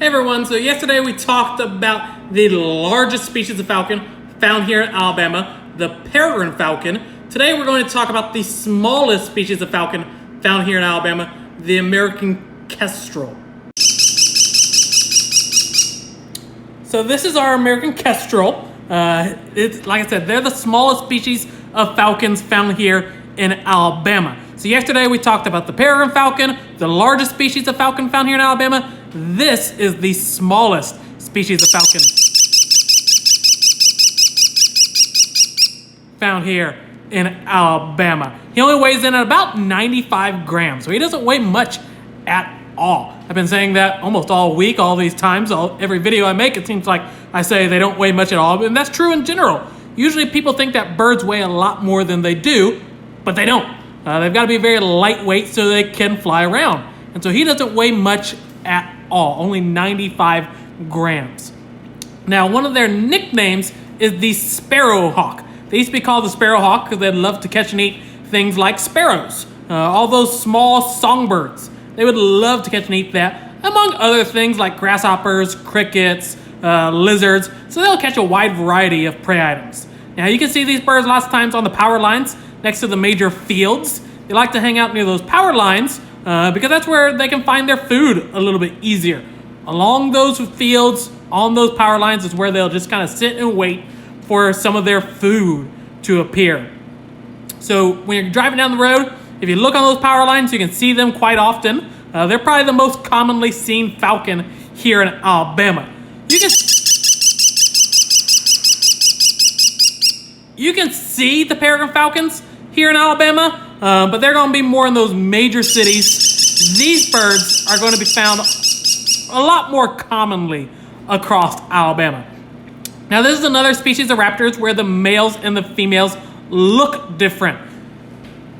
Hey everyone, so yesterday we talked about the largest species of falcon found here in Alabama, the peregrine falcon. Today we're going to talk about the smallest species of falcon found here in Alabama, the American Kestrel. So this is our American Kestrel. It's like I said, they're the smallest species of falcons found here in Alabama. So yesterday we talked about the peregrine falcon, the largest species of falcon found here in Alabama. This is the smallest species of falcon found here in Alabama. He only weighs in at about 95 grams, so he doesn't weigh much at all. I've been saying that almost all week, all these times, every video I make, it seems like I say they don't weigh much at all, and that's true in general. Usually people think that birds weigh a lot more than they do, but they don't. They've got to be very lightweight so they can fly around. And so he doesn't weigh much at all, only 95 grams. Now, one of their nicknames is the sparrowhawk. They used to be called the sparrowhawk because they'd love to catch and eat things like sparrows, all those small songbirds. They would love to catch and eat that, among other things like grasshoppers, crickets, lizards. So they'll catch a wide variety of prey items. Now, you can see these birds lots of times on the power lines next to the major fields. They like to hang out near those power lines because that's where they can find their food a little bit easier. Along those fields, on those power lines is where they'll just kind of sit and wait for some of their food to appear. So when you're driving down the road, if you look on those power lines, you can see them quite often. They're probably the most commonly seen falcon here in Alabama. You can see the peregrine falcons here in Alabama, but they're going to be more in those major cities. These birds are going to be found a lot more commonly across Alabama. Now, this is another species of raptors where the males and the females look different.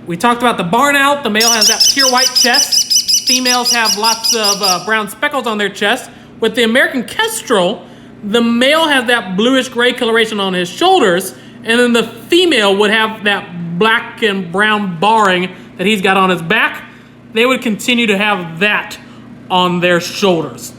We talked about the barn owl. The male has that pure white chest. Females have lots of brown speckles on their chest. With the American Kestrel, the male has that bluish gray coloration on his shoulders, and then the female would have that black and brown barring that he's got on his back. They would continue to have that on their shoulders.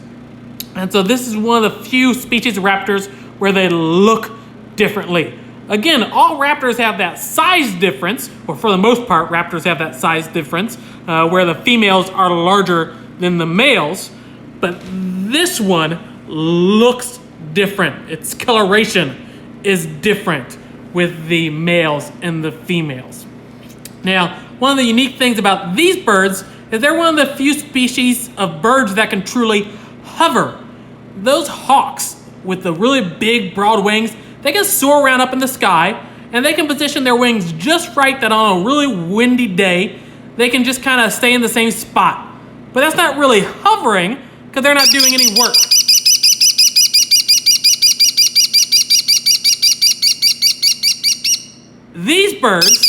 And so this is one of the few species of raptors where they look differently. Again, all raptors have that size difference, or for the most part, raptors have that size difference, where the females are larger than the males. But this one looks different. Its coloration is different with the males and the females. Now, one of the unique things about these birds is they're one of the few species of birds that can truly hover. Those hawks with the really big, broad wings, they can soar around up in the sky, and they can position their wings just right that on a really windy day, they can just kind of stay in the same spot. But that's not really hovering because they're not doing any work. These birds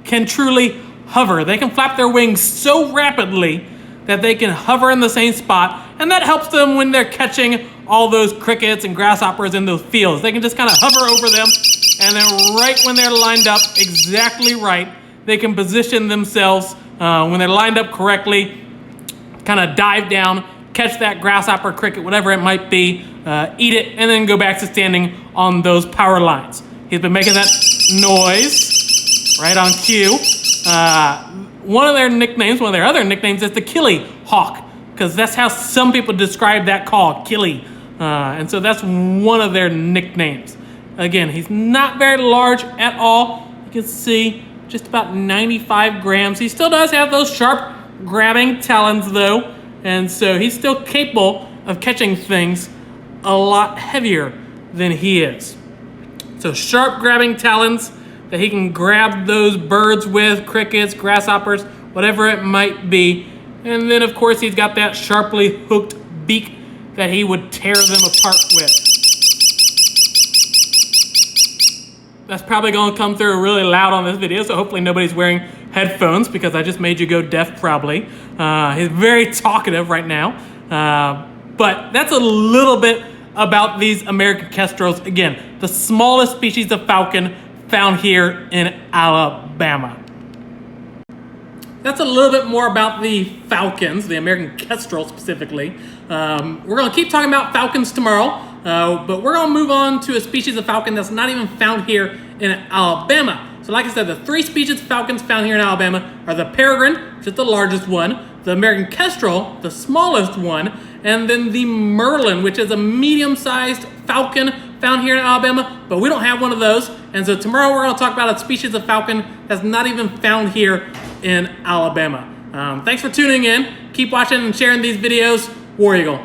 can truly hover. They can flap their wings so rapidly that they can hover in the same spot, and that helps them when they're catching all those crickets and grasshoppers in those fields. They can just kind of hover over them, and then right when they're lined up exactly right, they can position themselves when they're lined up correctly, kind of dive down, catch that grasshopper, cricket, whatever it might be, eat it, and then go back to standing on those power lines. He's been making that noise right on cue. One of their other nicknames is the killie hawk, because that's how some people describe that call, killie. And so that's one of their nicknames. Again, he's not very large at all. You can see just about 95 grams. He still does have those sharp grabbing talons though, and so he's still capable of catching things a lot heavier than he is. So sharp grabbing talons that he can grab those birds with, crickets, grasshoppers, whatever it might be. And then, of course, he's got that sharply hooked beak that he would tear them apart with. That's probably going to come through really loud on this video, so hopefully nobody's wearing headphones because I just made you go deaf probably. He's very talkative right now. But that's a little bit about these American Kestrels. Again, the smallest species of falcon found here in Alabama. that's a little bit more about the falcons, the American Kestrel specifically. We're going to keep talking about falcons tomorrow, but we're going to move on to a species of falcon that's not even found here in Alabama. So like I said, the 3 species of falcons found here in Alabama are the peregrine, which is the largest one, the American Kestrel, the smallest one, and then the merlin, which is a medium-sized falcon found here in Alabama, but we don't have one of those. And so tomorrow we're going to talk about a species of falcon that's not even found here in Alabama. Thanks for tuning in. Keep watching and sharing these videos. War Eagle.